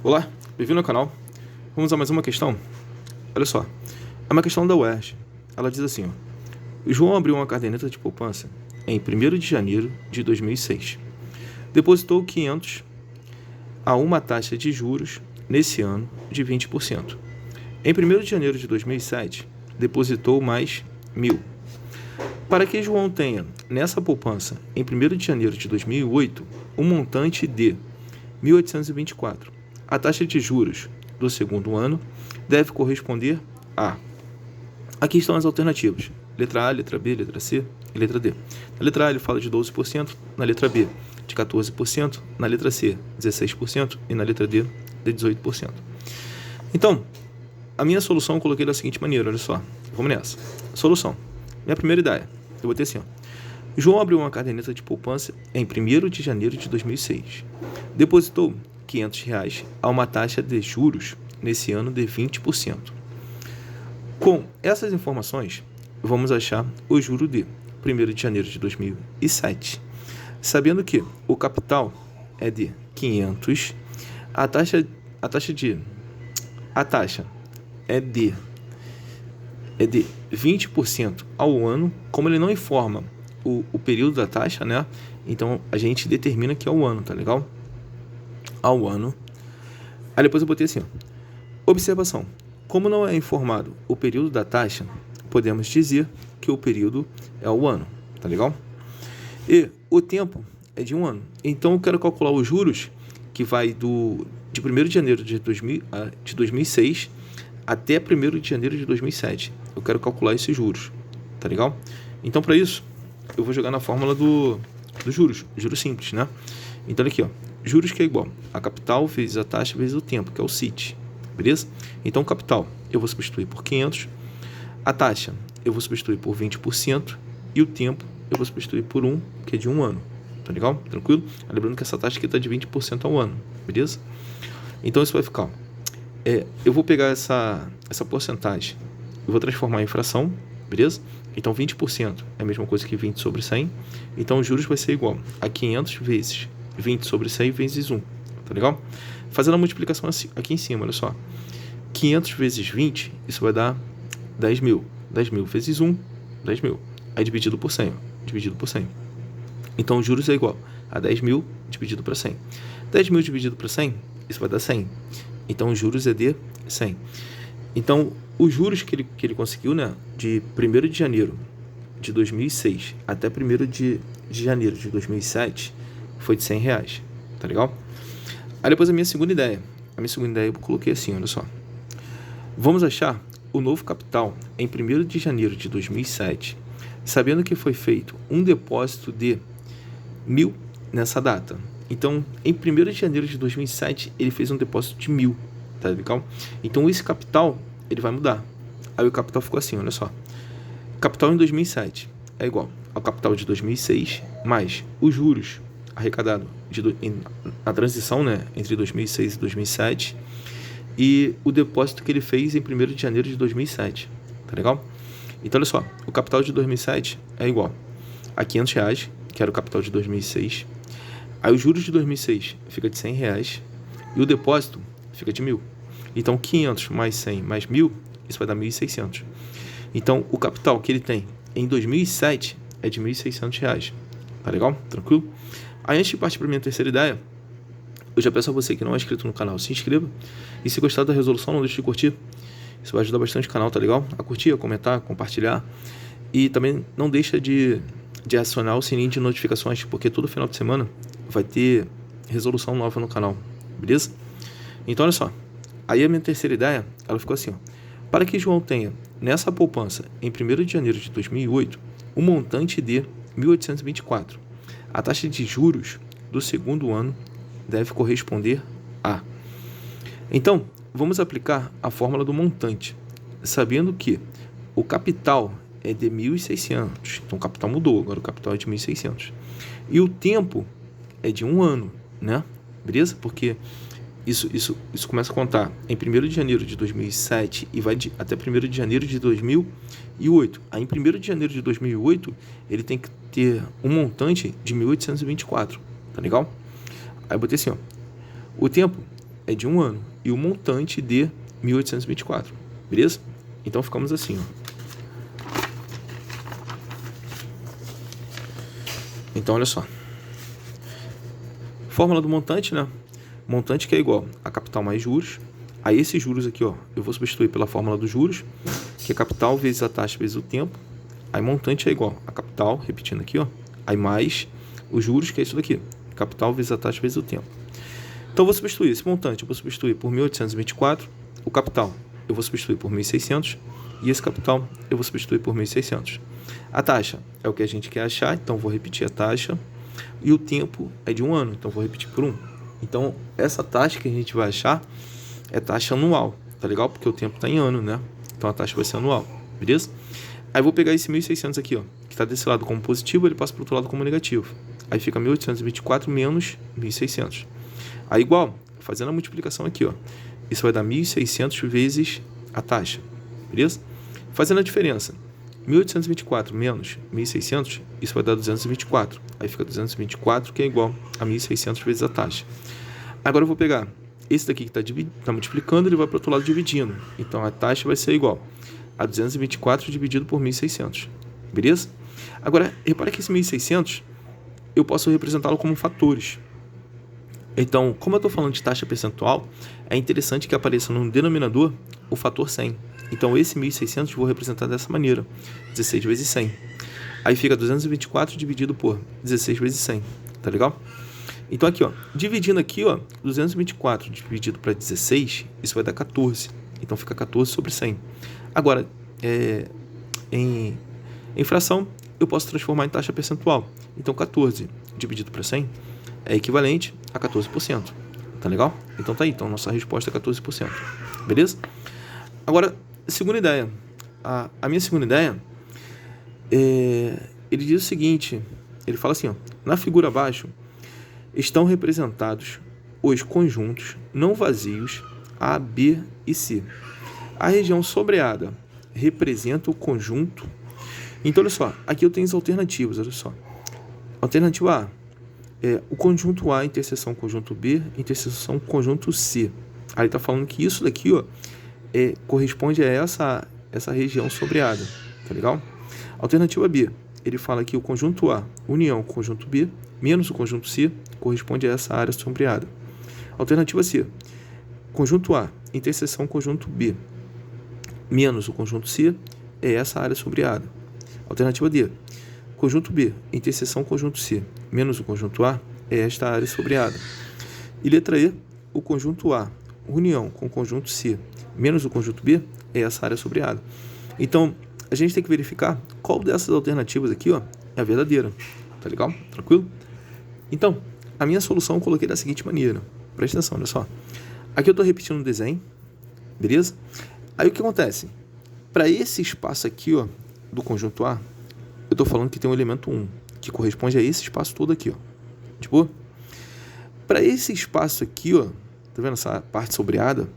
Olá, bem-vindo ao canal. Vamos a mais uma questão. Olha só, é uma questão da UERJ. Ela diz assim, ó: o João abriu uma caderneta de poupança em 1º de janeiro de 2006. Depositou 500 a uma taxa de juros nesse ano de 20%. Em 1º de janeiro de 2007, depositou mais 1.000. Para que João tenha nessa poupança em 1º de janeiro de 2008 um montante de 1.824, a taxa de juros do segundo ano deve corresponder a... Aqui estão as alternativas: letra A, letra B, letra C e letra D. Na letra A ele fala de 12%, na letra B de 14%, na letra C 16% e na letra D de 18%. Então, a minha solução eu coloquei da seguinte maneira, olha só, vamos nessa. Solução. Minha primeira ideia, eu botei assim, ó: João abriu uma caderneta de poupança em 1º de janeiro de 2006. Depositou R$500 a uma taxa de juros nesse ano de 20%. Com essas informações, vamos achar o juro de 1º de janeiro de 2007. Sabendo que o capital é de 500, a taxa é de 20% ao ano. Como ele não informa o período da taxa, né? Então a gente determina que é o ano, tá legal? Ao ano. Aí depois eu botei assim, ó: observação: como não é informado o período da taxa, podemos dizer que o período é o ano, tá legal? E o tempo é de um ano. Então eu quero calcular os juros que vai de 1º de janeiro de 2006 até 1º de janeiro de 2007. Eu quero calcular esses juros, tá legal? Então para isso eu vou jogar na fórmula dos juros simples, né? Então aqui, ó, juros que é igual a capital vezes a taxa vezes o tempo, que é o CIT, beleza? Então o capital eu vou substituir por 500, a taxa eu vou substituir por 20% e o tempo eu vou substituir por 1, que é de 1 ano, tá legal? Tranquilo? Lembrando que essa taxa aqui está de 20% ao ano, beleza? Então isso vai ficar, eu vou pegar essa porcentagem, eu vou transformar em fração, beleza? Então 20% é a mesma coisa que 20 sobre 100, então os juros vai ser igual a 500 vezes 20 sobre 100 vezes 1, tá legal? Fazendo a multiplicação aqui em cima, olha só, 500 vezes 20, isso vai dar 10.000, 10.000 vezes 1, 10.000, aí dividido por 100, dividido por 100. Então os juros é igual a 10.000 dividido para 100. 10.000 dividido para 100, isso vai dar 100. Então os juros é de 100. Então os juros que ele conseguiu, né, de 1º de janeiro de 2006 até 1º de janeiro de 2007 foi de R$100, tá legal? Aí depois a minha segunda ideia eu coloquei assim, olha só: vamos achar o novo capital em 1º de janeiro de 2007, sabendo que foi feito um depósito de 1.000 nessa data. Então, em 1º de janeiro de 2007, ele fez um depósito de 1.000, tá legal? Então, esse capital, ele vai mudar. Aí o capital ficou assim, olha só: capital em 2007 é igual ao capital de 2006, mais os juros arrecadados na transição, né, entre 2006 e 2007, e o depósito que ele fez em 1º de janeiro de 2007, tá legal? Então, olha só, o capital de 2007 é igual a R$500, que era o capital de 2006. Aí os juros de 2006 fica de R$100 e o depósito fica de 1.000. Então, 500 mais 100 mais 1.000, isso vai dar 1.600. Então, o capital que ele tem em 2007 é de R$1.600. Tá legal? Tranquilo? Aí, antes de partir para a minha terceira ideia, eu já peço a você que não é inscrito no canal, se inscreva. E se gostar da resolução, não deixe de curtir. Isso vai ajudar bastante o canal, tá legal? A curtir, a comentar, a compartilhar. E também não deixa de acionar o sininho de notificações, porque todo final de semana vai ter resolução nova no canal, beleza? Então, olha só. Aí a minha terceira ideia, ela ficou assim, ó: para que João tenha nessa poupança em 1º de janeiro de 2008 um montante de 1.824, a taxa de juros do segundo ano deve corresponder a... Então, vamos aplicar a fórmula do montante, sabendo que o capital é de 1.600, então o capital mudou, agora o capital é de 1.600. E o tempo é de 1 ano, né? Beleza? Porque isso começa a contar em 1º de janeiro de 2007 e vai até 1º de janeiro de 2008. Aí em 1º de janeiro de 2008, ele tem que ter um montante de 1.824, tá legal? Aí eu botei assim, ó: o tempo é de 1 ano e o montante de 1.824, beleza? Então ficamos assim, ó. Então olha só, fórmula do montante, né? Montante que é igual a capital mais juros. Aí esses juros aqui, ó, eu vou substituir pela fórmula dos juros, que é capital vezes a taxa vezes o tempo. Aí montante é igual a capital, repetindo aqui, ó, aí mais os juros, que é isso daqui, capital vezes a taxa vezes o tempo. Então eu vou substituir esse montante, eu vou substituir por 1.824, o capital eu vou substituir por 1.600 e esse capital eu vou substituir por 1.600. A taxa é o que a gente quer achar, então vou repetir a taxa, e o tempo é de 1 ano, então vou repetir por 1. Então essa taxa que a gente vai achar é taxa anual, tá legal? Porque o tempo está em ano, né? Então a taxa vai ser anual, beleza? Aí eu vou pegar esse 1.600 aqui, ó, que está desse lado como positivo, ele passa para o outro lado como negativo. Aí fica 1.824 menos 1.600. Aí igual, fazendo a multiplicação aqui, ó, isso vai dar 1.600 vezes a taxa, beleza? Fazendo a diferença, 1.824 menos 1.600, isso vai dar 224. Aí fica 224, que é igual a 1.600 vezes a taxa. Agora eu vou pegar esse daqui que está multiplicando, ele vai para o outro lado dividindo. Então a taxa vai ser igual a 224 dividido por 1.600, beleza? Agora, repara que esse 1.600 eu posso representá-lo como fatores. Então, como eu estou falando de taxa percentual, é interessante que apareça no denominador o fator 100. Então, esse 1.600 eu vou representar dessa maneira, 16 vezes 100. Aí fica 224 dividido por 16 vezes 100, tá legal? Então, aqui, ó, dividindo aqui, ó, 224 dividido para 16, isso vai dar 14. Então, fica 14 sobre 100. Agora, em fração, eu posso transformar em taxa percentual. Então, 14 dividido para 100 é equivalente a 14%. Tá legal? Então, tá aí. Então, nossa resposta é 14%. Beleza? Agora, segunda ideia. A minha segunda ideia, ele diz o seguinte. Ele fala assim, ó, na figura abaixo, estão representados os conjuntos não vazios A, B e C. A região sobreada representa o conjunto. Então, olha só, aqui eu tenho as alternativas, olha só. Alternativa A é o conjunto A, interseção conjunto B, interseção conjunto C. Aí está falando que isso daqui, ó, corresponde a essa região sobreada, tá legal? Alternativa B, ele fala que o conjunto A, união conjunto B, menos o conjunto C, corresponde a essa área sombreada. Alternativa C, conjunto A, interseção conjunto B, menos o conjunto C, é essa área sombreada. Alternativa D, conjunto B, interseção conjunto C, menos o conjunto A, é esta área sombreada. E letra E, o conjunto A, união com o conjunto C, menos o conjunto B, é essa área sombreada. Então, a gente tem que verificar qual dessas alternativas aqui, ó, é a verdadeira. Tá legal? Tranquilo? Então, a minha solução eu coloquei da seguinte maneira. Presta atenção, olha só. Aqui eu estou repetindo o desenho, beleza? Aí o que acontece? Para esse espaço aqui, ó, do conjunto A, eu estou falando que tem um elemento 1, que corresponde a esse espaço todo aqui, ó. Tipo, para esse espaço aqui, ó, tá vendo essa parte sombreada?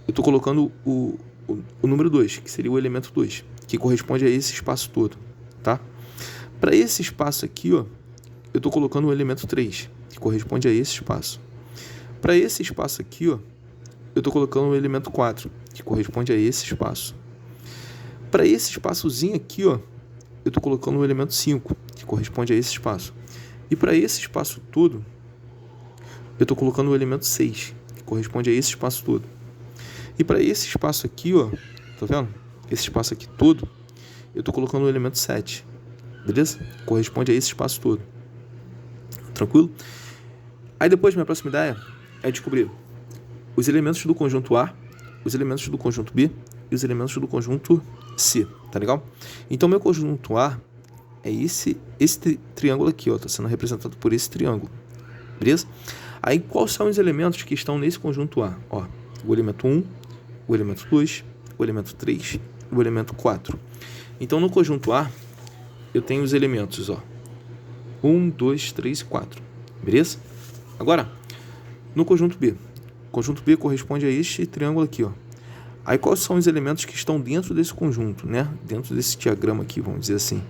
Eu estou colocando o número 2, que seria o elemento 2, que corresponde a esse espaço todo, tá? Para esse espaço aqui, ó, eu estou colocando o elemento 3, que corresponde a esse espaço. Para esse espaço aqui, ó, eu estou colocando o elemento 4, que corresponde a esse espaço. Para esse espaçozinho aqui, ó, eu estou colocando o elemento 5, que corresponde a esse espaço. E para esse espaço todo, eu estou colocando o elemento 6, que corresponde a esse espaço todo. E para esse espaço aqui, ó, tá vendo? Esse espaço aqui todo, eu estou colocando o elemento 7, beleza? Corresponde a esse espaço todo. Tranquilo? Aí depois, minha próxima ideia é descobrir os elementos do conjunto A, os elementos do conjunto B e os elementos do conjunto C, tá legal? Então, meu conjunto A é esse triângulo aqui, ó, tá sendo representado por esse triângulo, beleza? Aí, quais são os elementos que estão nesse conjunto A? Ó, o elemento 1, o elemento 2, o elemento 3 e o elemento 4. Então, no conjunto A, eu tenho os elementos, ó, 1, 2, 3 e 4, beleza? Agora, no conjunto B. O conjunto B corresponde a este triângulo aqui, ó. Aí, quais são os elementos que estão dentro desse conjunto, né? Dentro desse diagrama aqui, vamos dizer assim.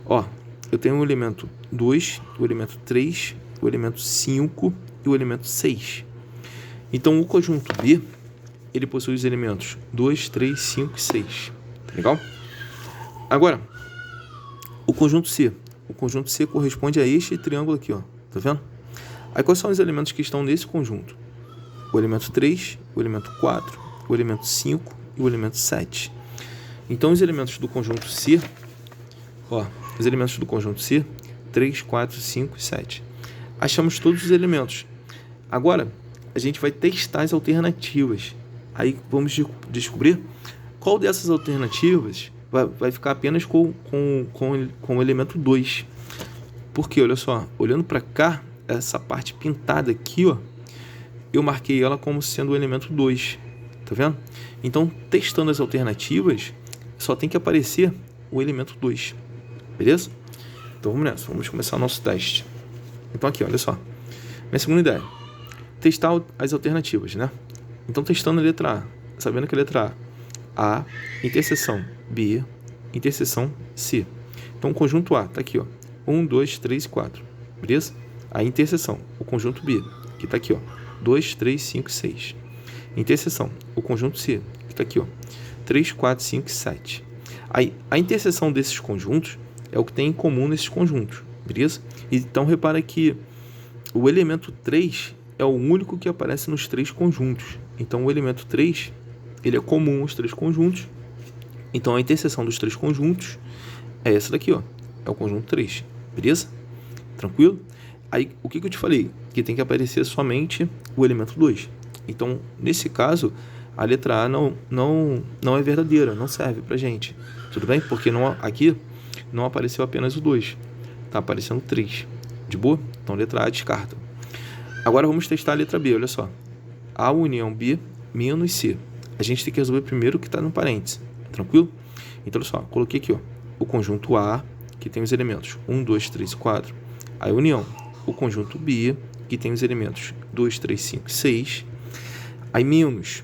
Ó, eu tenho o elemento 2, o elemento 3, o elemento 5 e o elemento 6. Então, o conjunto B, ele possui os elementos 2, 3, 5 e 6. Tá legal? Agora, o conjunto C. O conjunto C corresponde a este triângulo aqui, ó. Tá vendo? Aí, quais são os elementos que estão nesse conjunto? O elemento 3, o elemento 4, o elemento 5 e o elemento 7. Então, os elementos do conjunto C, ó, os elementos do conjunto C, 3, 4, 5 e 7. Achamos todos os elementos. Agora, a gente vai testar as alternativas. Aí, vamos descobrir qual dessas alternativas vai ficar apenas com o elemento 2. Porque, olha só, olhando para cá, essa parte pintada aqui, ó, eu marquei ela como sendo o elemento 2. Tá vendo? Então, testando as alternativas, só tem que aparecer o elemento 2. Beleza? Então, vamos nessa. Vamos começar o nosso teste. Então, aqui, olha só. Minha segunda ideia. Testar as alternativas, né? Então, testando a letra A. Sabendo que a letra A, interseção B, interseção C. Então, o conjunto A tá aqui, ó. 1, 2, 3 e 4. Beleza? A interseção, o conjunto B, que tá aqui, ó. 2, 3, 5 e 6. Interseção, o conjunto C, que tá aqui, ó. 3, 4, 5 e 7. Aí, a interseção desses conjuntos é o que tem em comum nesses conjuntos. Beleza? Então, repara que o elemento 3 é o único que aparece nos três conjuntos. Então, o elemento 3, ele é comum aos três conjuntos. Então, a interseção dos três conjuntos é essa daqui, ó. É o conjunto 3. Beleza? Tranquilo? Aí, o que eu te falei? Que tem que aparecer somente o elemento 2. Então, nesse caso, a letra A não é verdadeira, não serve pra gente. Tudo bem? Porque aqui não apareceu apenas o 2. Tá aparecendo 3. De boa? Então, letra A descarta. Agora, vamos testar a letra B, olha só. A união B menos C. A gente tem que resolver primeiro o que está no parênteses. Tranquilo? Então, olha só. Coloquei aqui, ó, o conjunto A, que tem os elementos 1, 2, 3 e 4. A união, o conjunto B, que tem os elementos 2, 3, 5 e 6. Aí, menos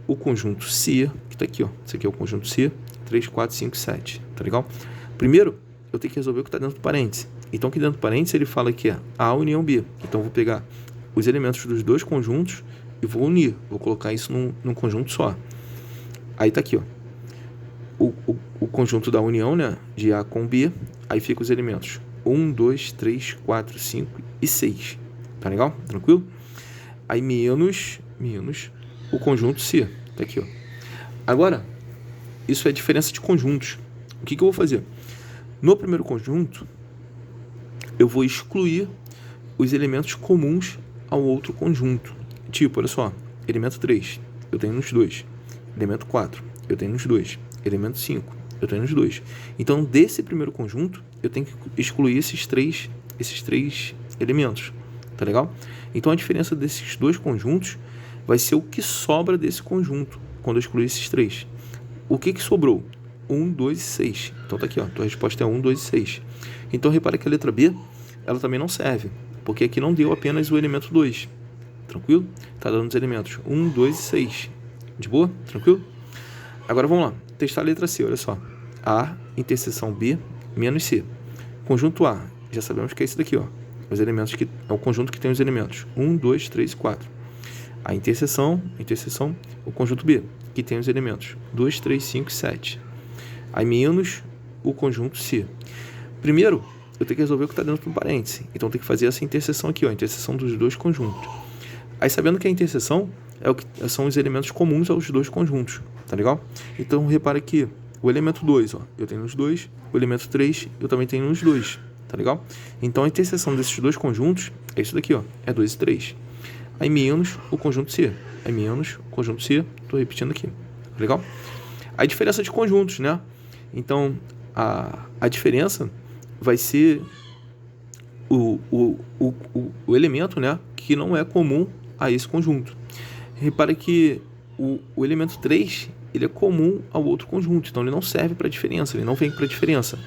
o conjunto C, que está aqui, ó. Esse aqui é o conjunto C, 3, 4, 5 e 7. Tá legal? Primeiro, eu tenho que resolver o que está dentro do parênteses. Então, aqui dentro do parênteses, ele fala que é A união B. Então, eu vou pegar os elementos dos dois conjuntos e vou unir. Vou colocar isso num conjunto só. Aí tá aqui, ó. O conjunto da união, né? De A com B. Aí fica os elementos 1, 2, 3, 4, 5 e 6. Tá legal? Tranquilo? Aí menos o conjunto C. Tá aqui, ó. Agora, isso é diferença de conjuntos. O que eu vou fazer? No primeiro conjunto, eu vou excluir os elementos comuns ao outro conjunto. Tipo, olha só, elemento 3, eu tenho nos 2. Elemento 4, eu tenho nos 2. Elemento 5, eu tenho nos 2. Então, desse primeiro conjunto, eu tenho que excluir esses três elementos. Tá legal? Então, a diferença desses dois conjuntos vai ser o que sobra desse conjunto, quando eu excluir esses três. O que sobrou? 1, 2 e 6. Então, tá aqui, ó. Tua resposta é 1, 2 e 6. Então, repara que a letra B, ela também não serve, porque aqui não deu apenas o elemento 2. Tranquilo? Tá dando os elementos 1, 2 e 6. De boa? Tranquilo? Agora vamos lá. Testar a letra C, olha só. A, interseção B, menos C. Conjunto A, já sabemos que é esse daqui, ó. Os elementos que é o conjunto que tem os elementos 1, 2, 3 e 4. A interseção, o conjunto B, que tem os elementos 2, 3, 5 e 7. Aí menos o conjunto C. Primeiro, eu tenho que resolver o que está dentro do parêntese. Então, eu tenho que fazer essa interseção aqui, ó, a interseção dos dois conjuntos. Aí, sabendo que a interseção são os elementos comuns aos dois conjuntos, tá legal? Então, repara que o elemento 2, ó, eu tenho nos 2, o elemento 3, eu também tenho nos 2, tá legal? Então, a interseção desses dois conjuntos é isso daqui, ó, é 2 e 3. Aí, menos o conjunto C. Aí, menos o conjunto C, tô repetindo aqui, tá legal? A diferença de conjuntos, né? Então, a diferença vai ser o elemento, né, que não é comum a esse conjunto. Repare que o elemento 3, ele é comum ao outro conjunto, então ele não serve para a diferença, ele não vem para a diferença.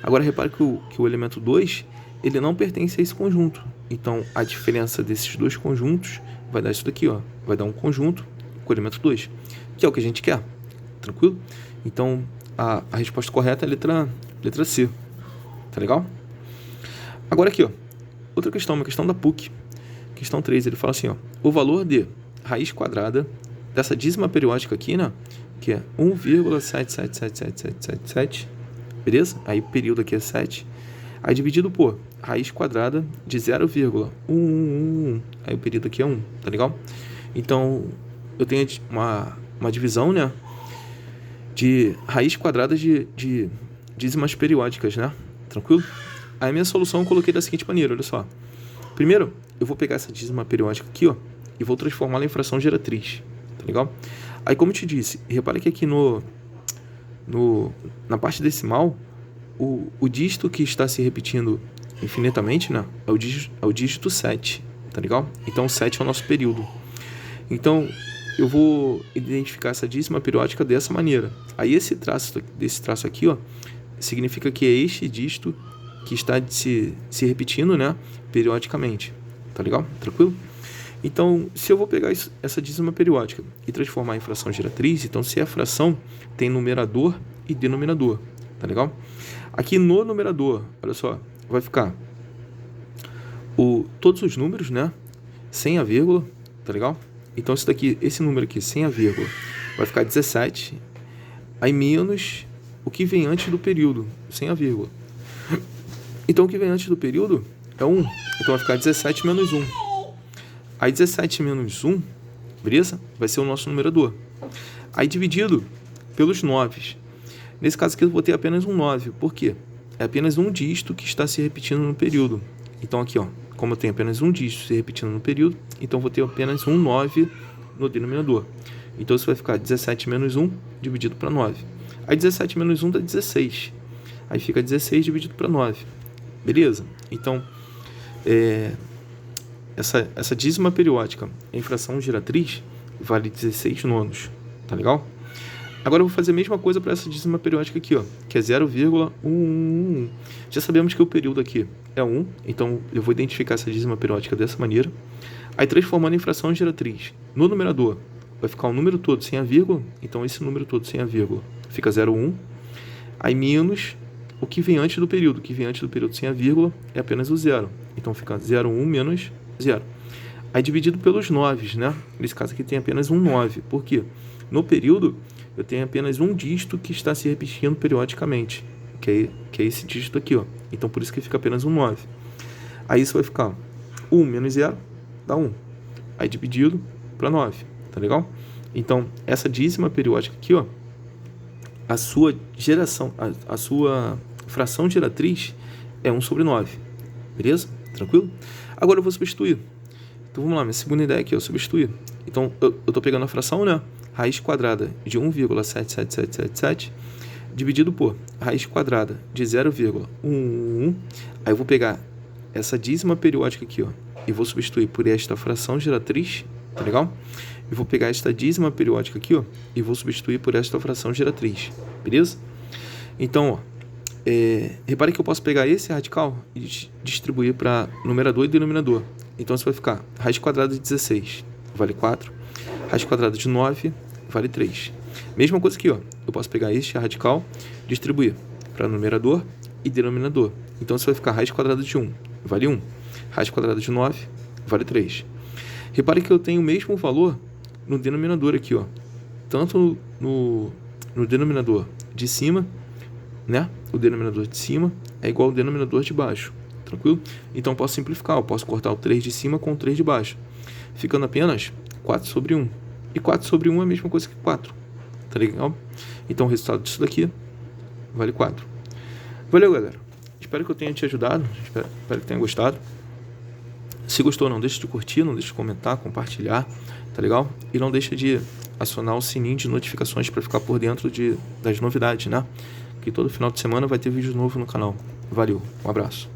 Agora, repare que o elemento 2, ele não pertence a esse conjunto. Então, a diferença desses dois conjuntos vai dar isso daqui, ó. Vai dar um conjunto com o elemento 2, que é o que a gente quer. Tranquilo? Então, a resposta correta é a letra C. Tá legal? Agora aqui, ó. Outra questão, uma questão da PUC. Questão 3, ele fala assim, ó. O valor de raiz quadrada dessa dízima periódica aqui, né? Que é 1,777777, beleza? Aí o período aqui é 7. Aí dividido por raiz quadrada de 0,1111. Aí o período aqui é 1, tá legal? Então, eu tenho uma divisão, né? De raiz quadrada de dízimas periódicas, né? Tranquilo? Aí a minha solução eu coloquei da seguinte maneira, olha só. Primeiro, eu vou pegar essa dízima periódica aqui, ó, e vou transformá-la em fração geratriz, tá legal? Aí, como eu te disse, repara que aqui na parte decimal, o dígito que está se repetindo infinitamente, né, é o dígito 7, tá legal? Então, 7 é o nosso período. Então, eu vou identificar essa dízima periódica dessa maneira. Aí, esse traço aqui, ó, significa que é este dígito que está se repetindo, né, periodicamente, tá legal? Tranquilo? Então, se eu vou pegar essa dízima periódica e transformar em fração geratriz, então se é fração, tem numerador e denominador, tá legal? Aqui no numerador, olha só, vai ficar todos os números, né, sem a vírgula, tá legal? Então esse número aqui, sem a vírgula, vai ficar 17, aí menos o que vem antes do período, sem a vírgula. Então, o que vem antes do período é 1. Então, vai ficar 17 menos 1. Aí, 17 menos 1, beleza? Vai ser o nosso numerador. Aí, dividido pelos 9. Nesse caso aqui, eu vou ter apenas um 9. Por quê? É apenas um dígito que está se repetindo no período. Então, aqui, ó, como eu tenho apenas um dígito se repetindo no período, então, eu vou ter apenas um 9 no denominador. Então, isso vai ficar 17 menos 1 dividido para 9. Aí, 17 menos 1 dá 16. Aí, fica 16 dividido para 9. Beleza? Então, essa dízima periódica em fração geratriz vale 16 nonos, tá legal? Agora eu vou fazer a mesma coisa para essa dízima periódica aqui, ó, que é 0,111. Já sabemos que o período aqui é 1, então eu vou identificar essa dízima periódica dessa maneira. Aí transformando em fração geratriz, no numerador vai ficar o número todo sem a vírgula, então esse número todo sem a vírgula fica 0,1. Aí menos o que vem antes do período. O que vem antes do período sem a vírgula é apenas o 0. Então, fica 0,1 menos 0. Aí, dividido pelos 9, né? Nesse caso aqui tem apenas um 9. Por quê? No período, eu tenho apenas um dígito que está se repetindo periodicamente. Que é esse dígito aqui, ó. Então, por isso que fica apenas um 9. Aí, isso vai ficar 1 menos 0 dá 1. Aí, dividido para 9. Tá legal? Então, essa dízima periódica aqui, ó, a sua geração, a sua fração geratriz é 1 sobre 9. Beleza? Tranquilo? Agora eu vou substituir. Então vamos lá, minha segunda ideia aqui é eu substituir. Então eu estou pegando a fração, né? Raiz quadrada de 1,77777 dividido por raiz quadrada de 0,11. Aí eu vou pegar essa dízima periódica aqui, ó, e vou substituir por esta fração geratriz, tá legal? Eu vou pegar esta dízima periódica aqui, ó, e vou substituir por esta fração geratriz, beleza? Então, ó, repare que eu posso pegar esse radical e distribuir para numerador e denominador. Então, isso vai ficar raiz quadrada de 16, vale 4. Raiz quadrada de 9, vale 3. Mesma coisa aqui, ó, eu posso pegar este radical e distribuir para numerador e denominador. Então, isso vai ficar raiz quadrada de 1, vale 1. Raiz quadrada de 9, vale 3. Repare que eu tenho o mesmo valor no denominador aqui, ó. Tanto no denominador de cima, né? O denominador de cima é igual ao denominador de baixo, tranquilo? Então, eu posso simplificar, eu posso cortar o 3 de cima com o 3 de baixo, ficando apenas 4 sobre 1. E 4 sobre 1 é a mesma coisa que 4, tá legal? Então, o resultado disso daqui vale 4. Valeu, galera. Espero que eu tenha te ajudado, espero que tenha gostado. Se gostou, não deixe de curtir, não deixe de comentar, compartilhar, tá legal? E não deixe de acionar o sininho de notificações para ficar por dentro das novidades, né? Que todo final de semana vai ter vídeo novo no canal. Valeu, um abraço.